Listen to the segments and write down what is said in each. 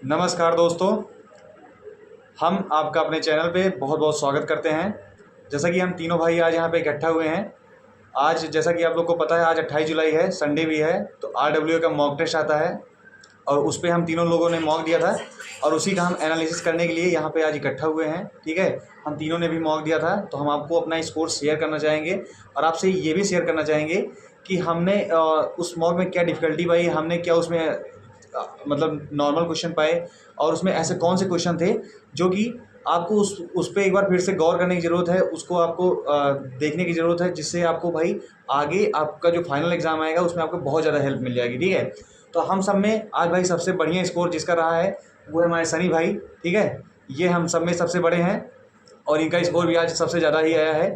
नमस्कार दोस्तों, हम आपका अपने चैनल पे बहुत बहुत स्वागत करते हैं। जैसा कि हम तीनों भाई आज यहाँ पे इकट्ठा हुए हैं। आज जैसा कि आप लोग को पता है, आज 28 जुलाई है, संडे भी है, तो RWA का मॉक टेस्ट आता है और उस पर हम तीनों लोगों ने मॉक दिया था और उसी का हम एनालिसिस करने के लिए यहाँ पे आज इकट्ठा हुए हैं। ठीक है, हम तीनों ने भी मॉक दिया था, तो हम आपको अपना स्कोर शेयर करना चाहेंगे और आपसे ये भी शेयर करना चाहेंगे कि हमने उस मॉक में क्या डिफ़िकल्टी पाई, हमने क्या उसमें मतलब नॉर्मल क्वेश्चन पाए और उसमें ऐसे कौन से क्वेश्चन थे जो कि आपको उस पे एक बार फिर से गौर करने की ज़रूरत है, उसको आपको देखने की ज़रूरत है, जिससे आपको भाई आगे आपका जो फाइनल एग्ज़ाम आएगा उसमें आपको बहुत ज़्यादा हेल्प मिल जाएगी। ठीक है, तो हम सब में आज भाई सबसे बढ़िया स्कोर जिसका रहा है वो है हमारे सनी भाई। ठीक है, ये हम सब में सबसे बड़े हैं और इनका स्कोर भी आज सबसे ज़्यादा ही आया है।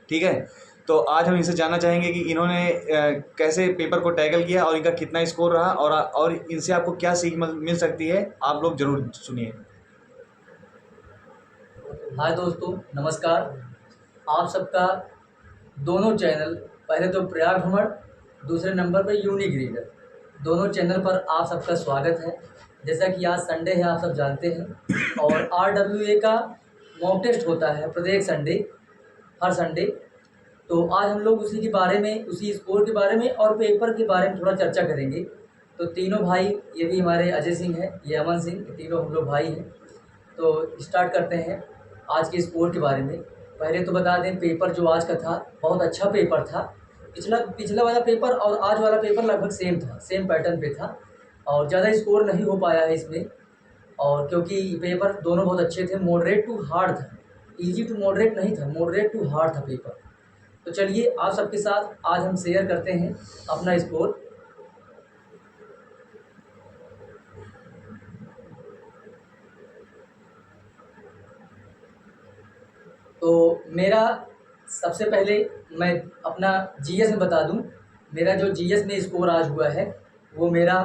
ठीक है, तो आज हम इनसे जानना चाहेंगे कि इन्होंने कैसे पेपर को टैकल किया और इनका कितना स्कोर रहा और इनसे आपको क्या सीख मिल सकती है। आप लोग ज़रूर सुनिए। हाय दोस्तों, नमस्कार। आप सबका दोनों चैनल, पहले तो प्रयाग भ्रमण, दूसरे नंबर पर यूनिक रीडर, दोनों चैनल पर आप सबका स्वागत है। जैसा कि आज संडे है, आप सब जानते हैं, और RWA का मॉक टेस्ट होता है प्रत्येक संडे, हर संडे। तो आज हम लोग उसी के बारे में, उसी स्कोर के बारे में और पेपर के बारे में थोड़ा चर्चा करेंगे। तो तीनों भाई, ये भी हमारे अजय सिंह है, ये अमन सिंह, तीनों हम लोग भाई हैं। तो स्टार्ट करते हैं आज के स्कोर के बारे में। पहले तो बता दें, पेपर जो आज का था बहुत अच्छा पेपर था। पिछला वाला पेपर और आज वाला पेपर लगभग सेम था, सेम पैटर्न पे था और ज़्यादा स्कोर नहीं हो पाया है इसमें। और क्योंकि पेपर दोनों बहुत अच्छे थे, मॉडरेट टू हार्ड था, इजी टू मॉडरेट नहीं था, मॉडरेट टू हार्ड था पेपर। तो चलिए आप सबके साथ आज हम शेयर करते हैं अपना स्कोर। तो मेरा सबसे पहले मैं अपना जीएस में बता दूं। मेरा जो जीएस में स्कोर आज हुआ है वो मेरा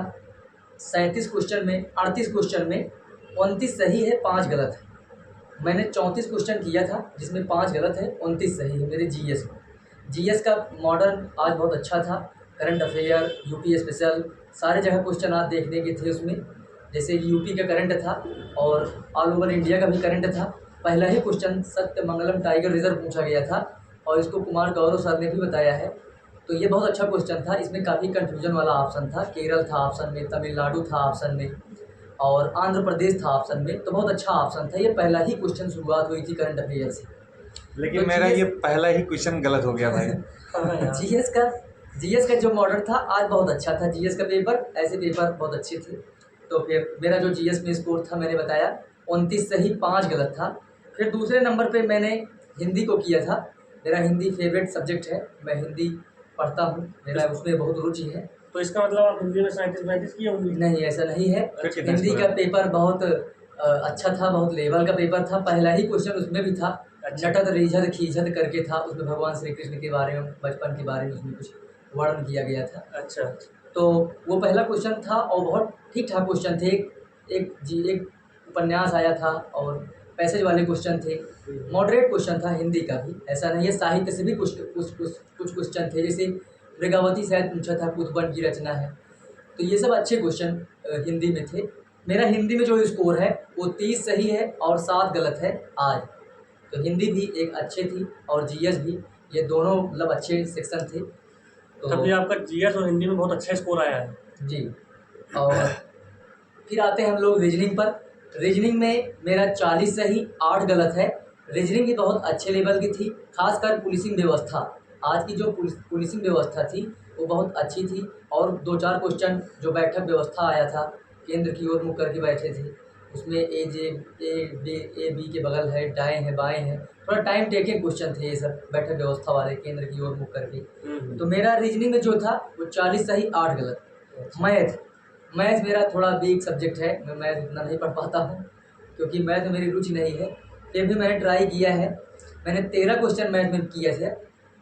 37 क्वेश्चन में 38 क्वेश्चन में 29 सही है, 5 गलत है। मैंने 34 क्वेश्चन किया था जिसमें 5 गलत है, 29 सही है मेरे जीएस में। जीएस का मॉडर्न आज बहुत अच्छा था, करंट अफेयर, यूपी स्पेशल, सारे जगह क्वेश्चन आज देखने के थे उसमें। जैसे कि यूपी का करंट था और ऑल ओवर इंडिया का भी करंट था। पहला ही क्वेश्चन सत्यमंगलम टाइगर रिजर्व पूछा गया था और इसको कुमार गौरव सर ने भी बताया है। तो ये बहुत अच्छा क्वेश्चन था, इसमें काफ़ी कन्फ्यूजन वाला ऑप्शन था। केरल था ऑप्शन में, तमिलनाडु था ऑप्शन में और आंध्र प्रदेश था ऑप्शन में। तो बहुत अच्छा ऑप्शन था। ये पहला ही क्वेश्चन शुरुआत हुई थी करंट अफेयर से। लेकिन तो मेरा ये पहला ही क्वेश्चन गलत हो गया भाई। जीएस का जो मॉडल था आज बहुत अच्छा था। जीएस का पेपर, ऐसे पेपर बहुत अच्छे थे। तो फिर मेरा जो जीएस में स्कोर था मैंने बताया 29 सही 5 गलत था। फिर दूसरे नंबर पे मैंने हिंदी को किया था। मेरा हिंदी फेवरेट सब्जेक्ट है, मैं हिंदी पढ़ता हूँ, मेरा उसमें बहुत रुचि है। तो इसका मतलब आप हिंदी में 37-35 किए होंगे? नहीं, ऐसा नहीं है। कितना हिंदी स्कोर का है? पेपर बहुत अच्छा था, बहुत लेवल का पेपर था। पहला ही क्वेश्चन उसमें भी था, अच्छा। नटत रिझत खीझत करके था। उसमें भगवान श्री कृष्ण के बारे में, बचपन के बारे में उसमें कुछ वर्णन किया गया था। अच्छा। तो वो पहला क्वेश्चन था और बहुत ठीक ठाक क्वेश्चन थे। एक उपन्यास आया था और पैसेज वाले क्वेश्चन थे। मॉडरेट क्वेश्चन था हिंदी का भी, ऐसा नहीं है। साहित्य से भी कुछ क्वेश्चन थे, जैसे मृगावती शायद पूछा था, कुतुबन की रचना है। तो ये सब अच्छे क्वेश्चन हिंदी में थे। मेरा हिंदी में जो स्कोर है वो 30 सही है और 7 गलत है आज। तो हिंदी भी एक अच्छे थी और जीएस भी, ये दोनों मतलब अच्छे सेक्शन थे। तब भी आपका जीएस और हिंदी में बहुत अच्छा स्कोर आया है। जी। और फिर आते हैं हम लोग रीजनिंग पर। रीजनिंग में मेरा 40 सही 8 गलत है। रीजनिंग भी बहुत अच्छे लेवल की थी, खासकर पुलिसिंग व्यवस्था। आज की जो पुलिसिंग व्यवस्था थी वो बहुत अच्छी थी और 2-4 क्वेश्चन जो बैठक व्यवस्था आया था, केंद्र की ओर मुख करके बैठे थे, उसमें ए बी के बगल है, दाएँ हैं, बाएँ हैं, थोड़ा टाइम टेकिंग क्वेश्चन थे ये सब, बैठक व्यवस्था वाले, केंद्र की ओर मुख करके। तो मेरा रीजनिंग में जो था वो 40 सही 8 गलत। मैथ मेरा थोड़ा वीक सब्जेक्ट है, मैं मैथ इतना नहीं पढ़ पाता हूँ क्योंकि मैथ में मेरी रुचि नहीं है। फिर भी मैंने ट्राई किया है। मैंने 13 क्वेश्चन मैथ में किए थे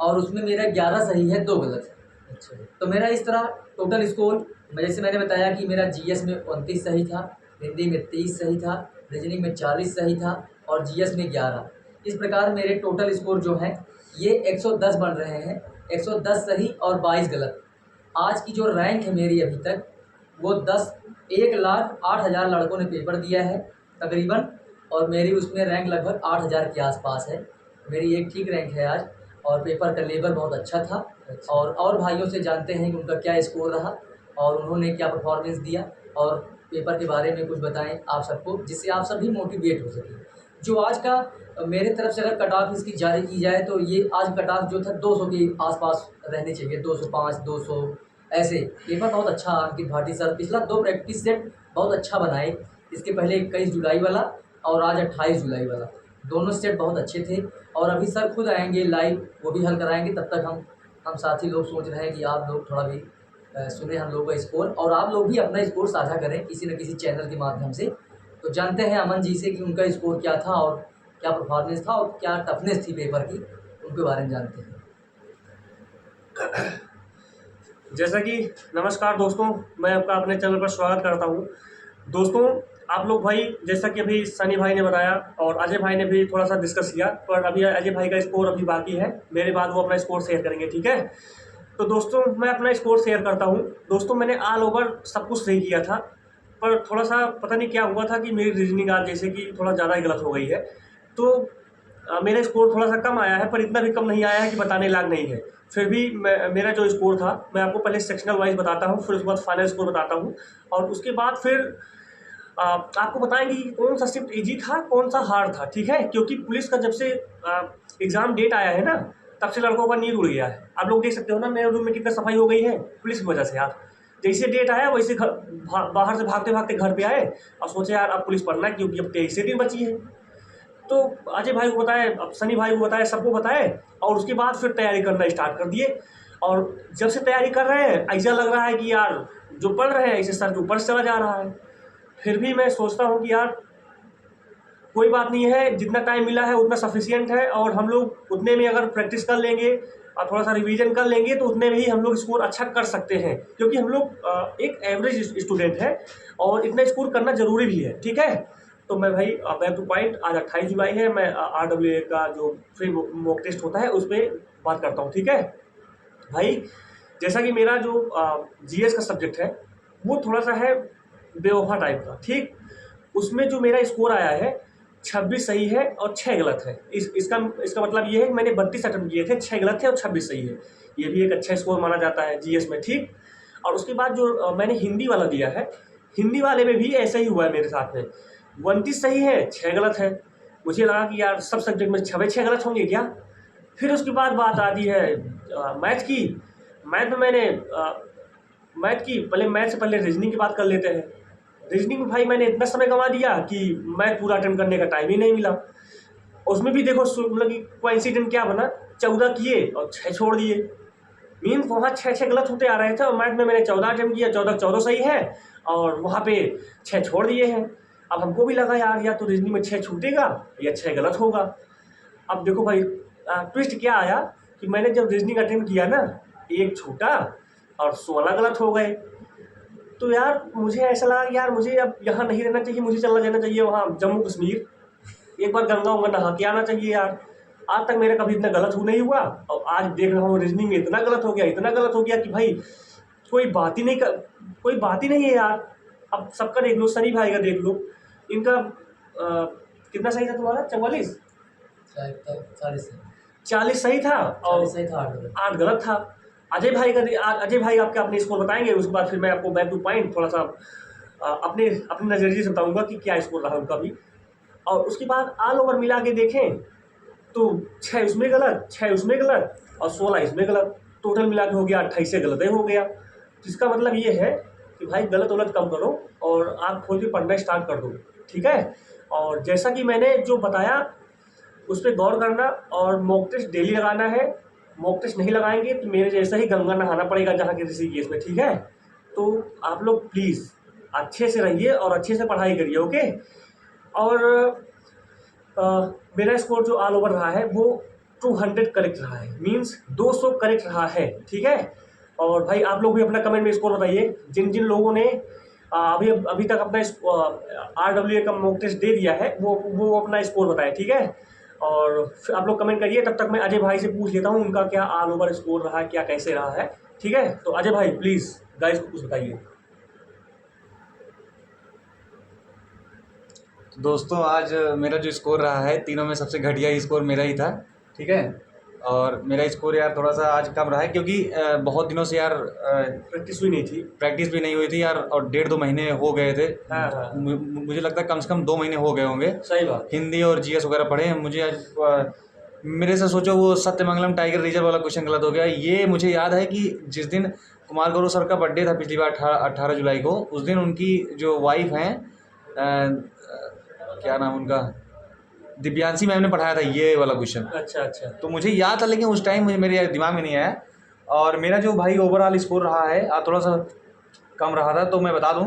और उसमें मेरा 11 सही है, 2 गलत है। अच्छा। तो मेरा इस तरह टोटल स्कोर, जैसे मैंने बताया कि मेरा जीएस में 29 सही था, हिंदी में 30 सही था, रीजनिंग में 40 सही था और जीएस में 11। इस प्रकार मेरे टोटल स्कोर जो हैं ये 110 बन रहे हैं। 110 सही और 22 गलत। आज की जो रैंक है मेरी अभी तक वो 1,08,000 लड़कों ने पेपर दिया है तकरीबन, और मेरी उसमें रैंक लगभग 8,000 के आसपास है। मेरी एक ठीक रैंक है आज, और पेपर का लेवल बहुत अच्छा था। और भाइयों से जानते हैं कि उनका क्या स्कोर रहा और उन्होंने क्या परफॉर्मेंस दिया, और पेपर के बारे में कुछ बताएं आप सबको, जिससे आप सभी मोटिवेट हो सकें। जो आज का मेरे तरफ से अगर कट ऑफ इसकी जारी की जाए तो ये आज कट ऑफ जो था 200 के आसपास रहने चाहिए, 205, 200 ऐसे। पेपर बहुत अच्छा अंकित भाटी सर, पिछला 2 प्रैक्टिस सेट बहुत अच्छा बनाए। इसके पहले 21 जुलाई वाला और आज 28 जुलाई वाला, दोनों सेट बहुत अच्छे थे। और अभी सर खुद आएंगे लाइव, वो भी हल कराएंगे। तब तक हम साथी लोग सोच रहे हैं कि आप लोग थोड़ा भी सुने हम लोग का स्कोर, और आप लोग भी अपना स्कोर साझा करें किसी न किसी चैनल के माध्यम से। तो जानते हैं अमन जी से कि उनका स्कोर क्या था और क्या परफॉर्मेंस था और क्या टफनेस थी पेपर की, उनके बारे में जानते हैं। जैसा कि नमस्कार दोस्तों, मैं आपका अपने चैनल पर स्वागत करता हूं। दोस्तों आप लोग भाई, जैसा कि अभी सनी भाई ने बताया और अजय भाई ने भी थोड़ा सा डिस्कस किया, पर अभी अजय भाई का स्कोर अभी बाकी है, मेरे बाद वो अपना स्कोर शेयर करेंगे, ठीक है। तो दोस्तों मैं अपना स्कोर शेयर करता हूं। दोस्तों मैंने ऑल ओवर सब कुछ सही किया था, पर थोड़ा सा पता नहीं क्या हुआ था कि मेरी रीजनिंग आज जैसे कि थोड़ा ज़्यादा ही गलत हो गई है। तो मेरा स्कोर थोड़ा सा कम आया है, पर इतना भी कम नहीं आया है कि बताने लायक नहीं है। फिर भी मेरा जो स्कोर था, मैं आपको पहले सेक्शनल वाइज बताता हूँ, फिर उसके बाद फाइनल स्कोर बताता हूँ, और उसके बाद फिर आपको बताएंगे कि कौन सा शिफ्ट इजी था, कौन सा हार्ड था, ठीक है। क्योंकि पुलिस का जब से एग्ज़ाम डेट आया है ना, तब से लड़कों का नींद उड़ गया है। आप लोग देख सकते हो ना मेरे रूम में कितना सफाई हो गई है पुलिस की वजह से यार। जैसे डेट आया वैसे बाहर से भागते भागते घर पे आए और सोचे यार अब पुलिस पढ़ना है, क्योंकि अब 23 दिन बची है। तो अजय भाई को बताए, अब सनी भाई को बताए, सबको बताए, और उसके बाद फिर तैयारी करना स्टार्ट कर दिए। और जब से तैयारी कर रहे हैं ऐसा लग रहा है कि यार जो पढ़ रहे हैं ऐसे सर के ऊपर से चला जा रहा है। फिर भी मैं सोचता हूँ कि यार कोई बात नहीं है, जितना टाइम मिला है उतना सफिशिएंट है, और हम लोग उतने में अगर प्रैक्टिस कर लेंगे और थोड़ा सा रिवीजन कर लेंगे तो उतने में ही हम लोग स्कोर अच्छा कर सकते हैं। क्योंकि हम लोग एक एवरेज स्टूडेंट है और इतना स्कोर करना ज़रूरी भी है, ठीक है। तो मैं भाई बैक टू पॉइंट, आज 28 जुलाई है, मैं RWA का जो फ्री मॉक टेस्ट होता है उस पर बात करता हूँ, ठीक है भाई। जैसा कि मेरा जो GS का सब्जेक्ट है वो थोड़ा सा है बेवफा टाइप का, ठीक। उसमें जो मेरा स्कोर आया है 26 सही है और 6 गलत है। इसका मतलब ये है कि मैंने 32 अटेम्प्ट किए थे, 6 गलत है और 26 सही है। ये भी एक अच्छा स्कोर माना जाता है GS में, ठीक। और उसके बाद जो मैंने हिंदी वाला दिया है, हिंदी वाले में भी ऐसा ही हुआ है मेरे साथ में। 29 सही है, 6 गलत है। मुझे लगा कि यार सब सब्जेक्ट में 6 गलत होंगे क्या। फिर उसके बाद बात आती है मैथ की। मैथ की पहले, मैथ से पहले रीजनिंग की बात कर लेते हैं। रीजनिंग में भाई मैंने इतना समय गंवा दिया कि मैथ पूरा अटेम्प्ट करने का टाइम ही नहीं मिला। उसमें भी देखो मतलब कि कोइंसिडेंट क्या बना, 14 किए और 6 छोड़ दिए। मीन्स वहाँ 6 गलत होते आ रहे थे, और मैथ में मैंने 14 अटेम्प्ट किया, 14 सही है और वहाँ पे 6 छोड़ दिए हैं। अब हमको भी लगा यार या तो रीजनिंग में 6 छूटेगा या 6 गलत होगा। अब देखो भाई ट्विस्ट क्या आया कि मैंने जब रीजनिंग अटेम्प्ट किया ना, 1 छूटा और 16 गलत हो गए। तो यार मुझे ऐसा लगा कि यार मुझे अब यहाँ नहीं रहना चाहिए, मुझे चला जाना चाहिए वहाँ जम्मू कश्मीर, एक बार गंगा उंगा नहा के आना चाहिए यार। आज तक मेरा कभी इतना गलत नहीं हुआ, और आज देख रहा हूँ रीजनिंग में इतना गलत हो गया कि भाई कोई बात ही नहीं है यार। अब सबका देख लो, सनी भाई का देख लो, इनका कितना सही था तुम्हारा? 44 40 सही था और 8 गलत था। अजय भाई आपके अपने स्कोर बताएंगे, उसके बाद फिर मैं आपको बैक टू पॉइंट थोड़ा सा अपने नज़रिए से बताऊंगा कि क्या स्कोर रहा उनका भी। और उसके बाद ऑल ओवर मिला के देखें तो 6 उसमें गलत, 6 उसमें गलत और 16 इसमें गलत, टोटल मिला के हो गया 28 से गलत हो गया। जिसका मतलब ये है कि भाई गलत कम करो और आप खोल के पढ़ना स्टार्ट कर दो, ठीक है। और जैसा कि मैंने जो बताया उस पर गौर करना, और मॉक टेस्ट डेली लगाना है। मॉक टेस्ट नहीं लगाएंगे तो मेरे जैसा ही गंगा नहाना पड़ेगा जहाँ के ऋषिकेश में, ठीक है। तो आप लोग प्लीज़ अच्छे से रहिए और अच्छे से पढ़ाई करिए, ओके। और मेरा स्कोर जो ऑल ओवर रहा है वो 200 करेक्ट रहा है, मीन्स 200 करेक्ट रहा है, ठीक है। और भाई आप लोग भी अपना कमेंट में स्कोर बताइए, जिन लोगों ने अभी तक अपना RWA का मॉक टेस्ट दे दिया है वो अपना स्कोर बताए, ठीक है। और फिर आप लोग कमेंट करिए, तब तक मैं अजय भाई से पूछ लेता हूँ उनका क्या ऑल ओवर स्कोर रहा है, क्या कैसे रहा है, ठीक है। तो अजय भाई प्लीज़ गाइस को कुछ बताइए। दोस्तों आज मेरा जो स्कोर रहा है तीनों में सबसे घटिया स्कोर मेरा ही था, ठीक है। और मेरा स्कोर यार थोड़ा सा आज कम रहा है क्योंकि बहुत दिनों से यार प्रैक्टिस हुई नहीं थी। प्रैक्टिस भी नहीं हुई थी यार, और 1.5-2 महीने हो गए थे। हाँ हाँ मुझे लगता है कम से कम 2 महीने हो गए होंगे सही बात। हिंदी और जीएस वगैरह पढ़े हैं। मुझे आज मेरे से सोचो वो सत्यमंगलम टाइगर रिजर्व वाला क्वेश्चन गलत हो गया। ये मुझे याद है कि जिस दिन कुमार गौरव सर का बर्थडे था पिछली बार 18 जुलाई को, उस दिन उनकी जो वाइफ हैं क्या नाम उनका, दिव्यांशी मैम ने पढ़ाया था ये वाला क्वेश्चन। अच्छा अच्छा। तो मुझे याद था लेकिन उस टाइम मुझे मेरे दिमाग में नहीं आया। और मेरा जो भाई ओवरऑल स्कोर रहा है आज थोड़ा सा कम रहा था, तो मैं बता दूं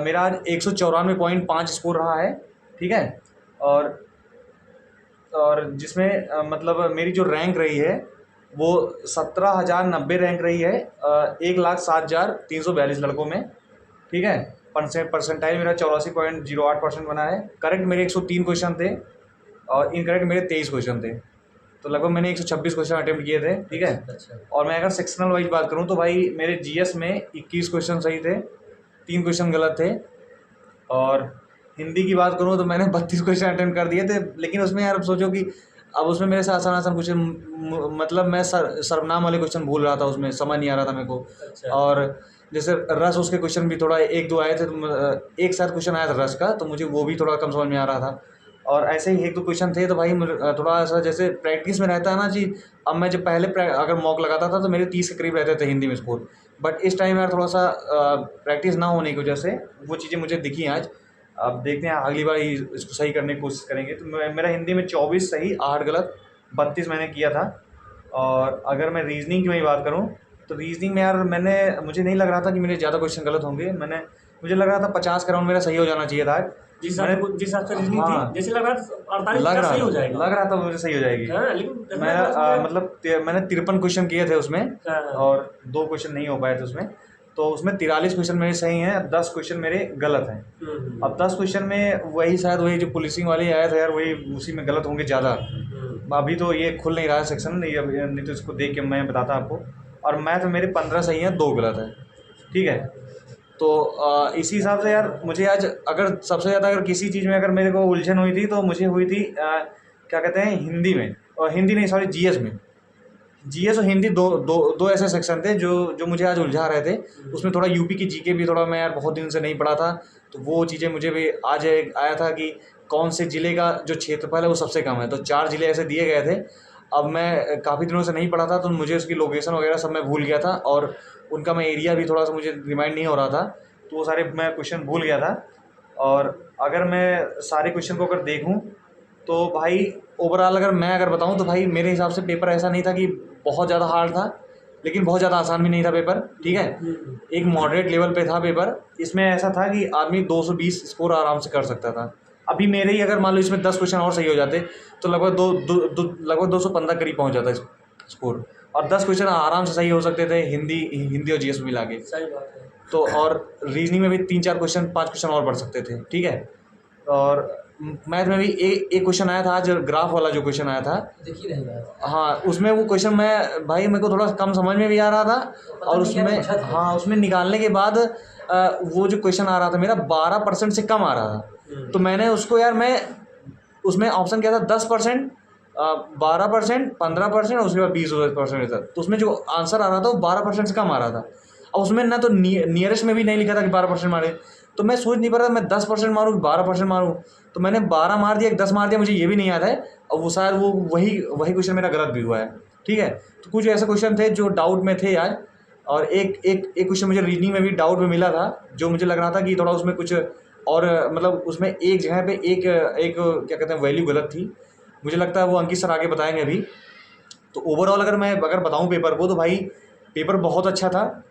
मेरा आज 194.5 स्कोर रहा है, ठीक है। और जिसमें मतलब मेरी जो रैंक रही है वो 17,090 रैंक रही है 1,07,342 लड़कों में, ठीक है। परसेंटाइल मेरा 84.08% बना है। करेक्ट मेरे 103 क्वेश्चन थे और इनकरेक्ट मेरे 23 क्वेश्चन थे, तो लगभग मैंने 126 क्वेश्चन अटेम्प्ट किए थे, ठीक है। अच्छा। और मैं अगर सेक्शनल वाइज बात करूं तो भाई मेरे जीएस में 21 क्वेश्चन सही थे, 3 क्वेश्चन गलत थे। और हिंदी की बात करूं तो मैंने 32 क्वेश्चन अटेम्प्ट कर दिए थे, लेकिन उसमें यार अब सोचो कि अब उसमें मेरे से आसान आसान क्वेश्चन, मतलब मैं सर्वनाम वाले क्वेश्चन भूल रहा था, उसमें समझ नहीं आ रहा था मेरे को। अच्छा। और जैसे रस, उसके क्वेश्चन भी थोड़ा 1-2 आए थे, तो एक साथ क्वेश्चन आया था रस का, तो मुझे वो भी थोड़ा कम समझ में आ रहा था। और ऐसे ही 1-2 क्वेश्चन थे, तो भाई थोड़ा ऐसा जैसे प्रैक्टिस में रहता है ना जी। अब मैं जब पहले अगर मॉक लगाता था तो मेरे 30 के करीब रहते थे हिंदी में स्कोर, बट इस टाइम यार थोड़ा सा प्रैक्टिस ना होने की वजह से वो चीज़ें मुझे दिखी आज। अब देखते हैं अगली बार ही इसको सही करने की कोशिश करेंगे। तो मेरा हिंदी में 24 सही 8 गलत 32 मैंने किया था। और अगर मैं रीजनिंग की वही बात करूँ तो रीजनिंग में यार मुझे नहीं लग रहा था कि मेरे ज़्यादा क्वेश्चन गलत होंगे। मुझे लग रहा था 50 का राउंड मेरा सही हो जाना चाहिए था। जिस हिसाब से रीजनिंग हाँ, थी, जैसे लग रहा था 48 लग रहा सही हो जाएगा। लग रहा था मुझे सही हो जाएगी। हाँ, लेकिन मैं मतलब मैंने 53 क्वेश्चन किए थे उसमें, हाँ, हाँ। और 2 क्वेश्चन नहीं हो पाए थे उसमें। तो उसमें 43 क्वेश्चन मेरे सही हैं, 10 क्वेश्चन मेरे गलत हैं। अब 10 क्वेश्चन में वही शायद वही जो पुलिसिंग वाले आया था यार, वही उसी में गलत होंगे ज़्यादा। अभी तो ये खुल नहीं रहा है सेक्शन, नहीं तो इसको देख के मैं बताता आपको। और मैथ में मेरे 15 सही हैं, 2 गलत है, ठीक है। तो इसी हिसाब से यार मुझे आज अगर सबसे ज़्यादा अगर किसी चीज़ में अगर मेरे को उलझन हुई थी तो मुझे हुई थी क्या कहते हैं, हिंदी में। और हिंदी नहीं, सॉरी, जीएस में। जीएस और हिंदी दो ऐसे सेक्शन थे जो मुझे आज उलझा रहे थे। उसमें थोड़ा यूपी की जीके भी थोड़ा मैं यार बहुत दिन से नहीं पढ़ा था, तो वो चीज़ें मुझे भी आज आया था कि कौन से ज़िले का जो क्षेत्रफल है वो सबसे कम है। तो 4 ज़िले ऐसे दिए गए थे। अब मैं काफ़ी दिनों से नहीं पढ़ा था तो मुझे उसकी लोकेशन वगैरह सब मैं भूल गया था, और उनका मैं एरिया भी थोड़ा सा मुझे रिमाइंड नहीं हो रहा था, तो वो सारे मैं क्वेश्चन भूल गया था। और अगर मैं सारे क्वेश्चन को अगर देखूँ तो भाई ओवरऑल अगर बताऊँ तो भाई मेरे हिसाब से पेपर ऐसा नहीं था कि बहुत ज़्यादा हार्ड था, लेकिन बहुत ज़्यादा आसान भी नहीं था पेपर, ठीक है। एक मॉडरेट लेवल पे था पेपर। इसमें ऐसा था कि आदमी 220 स्कोर आराम से कर सकता था। अभी मेरे ही अगर मान लो इसमें 10 क्वेश्चन और सही हो जाते तो लगभग 215 करीब पहुंच जाता स्कोर, और 10 क्वेश्चन आराम से सही हो सकते थे हिंदी और जीएस मिला के। सही बात है। तो और रीजनिंग में भी 3-4 क्वेश्चन 5 क्वेश्चन और बढ़ सकते थे, ठीक है। और मैथ में भी एक क्वेश्चन आया था आज, ग्राफ वाला जो क्वेश्चन आया था, देखिए नहीं यार, हाँ, उसमें वो क्वेश्चन भाई मेरे को थोड़ा कम समझ में भी आ रहा था। और उसमें निकालने के बाद वो जो क्वेश्चन आ रहा था मेरा 12% से कम आ रहा था। तो मैंने उसको यार उसमें ऑप्शन क्या था, 10%, 12%, 15% और उसके बाद 20% था। तो उसमें जो आंसर आ रहा था वो 12% से कम आ रहा था। और उसमें ना तो नियरेस्ट में भी नहीं लिखा था कि 12% मारे। तो मैं सोच नहीं पा रहा था मैं 10% मारूँ कि 12% मारूँ। तो मैंने 12 मार दिया कि 10 मार दिया, मुझे ये भी नहीं याद है। और वो शायद वही क्वेश्चन मेरा गलत भी हुआ है, ठीक है। तो कुछ ऐसे क्वेश्चन थे जो डाउट में थे यार। और एक क्वेश्चन मुझे रीजनिंग में भी डाउट में मिला था, जो मुझे लग रहा था कि थोड़ा उसमें कुछ और मतलब उसमें एक जगह पे एक क्या कहते हैं वैल्यू गलत थी। मुझे लगता है वो अंकित सर आगे बताएंगे अभी। तो ओवरऑल अगर बताऊँ पेपर को, तो भाई पेपर बहुत अच्छा था।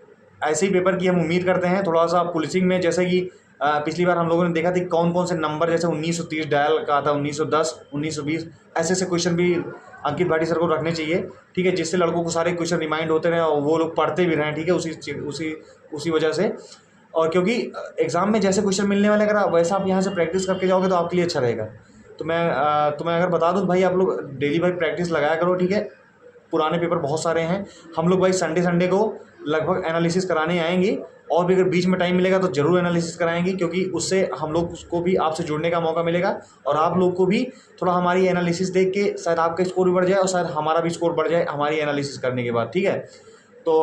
ऐसे ही पेपर की हम उम्मीद करते हैं। थोड़ा सा पुलिसिंग में जैसे कि पिछली बार हम लोगों ने देखा था कौन कौन से नंबर, जैसे 1930 डायल का था, 1910, 1920, ऐसे क्वेश्चन भी अंकित भाटी सर को रखने चाहिए, ठीक है, जिससे लड़कों को सारे क्वेश्चन रिमाइंड होते रहें और वो लोग पढ़ते भी रहें, ठीक है, उसी वजह से। और क्योंकि एग्ज़ाम में जैसे क्वेश्चन मिलने वाले, अगर वैसा आप यहाँ से प्रैक्टिस करके जाओगे तो आपके लिए अच्छा रहेगा। तो मैं अगर बता दूँ भाई, आप लोग डेली भाई प्रैक्टिस लगाया करो, ठीक है। पुराने पेपर बहुत सारे हैं। हम लोग भाई संडे को लगभग एनालिसिस कराने आएंगे, और भी अगर बीच में टाइम मिलेगा तो ज़रूर एनालिसिस कराएंगे, क्योंकि उससे हम लोग को भी आपसे जुड़ने का मौका मिलेगा और आप लोग को भी थोड़ा हमारी एनालिसिस देख के शायद आपका स्कोर भी बढ़ जाए और शायद हमारा भी स्कोर बढ़ जाए हमारी एनालिसिस करने के बाद। ठीक है, तो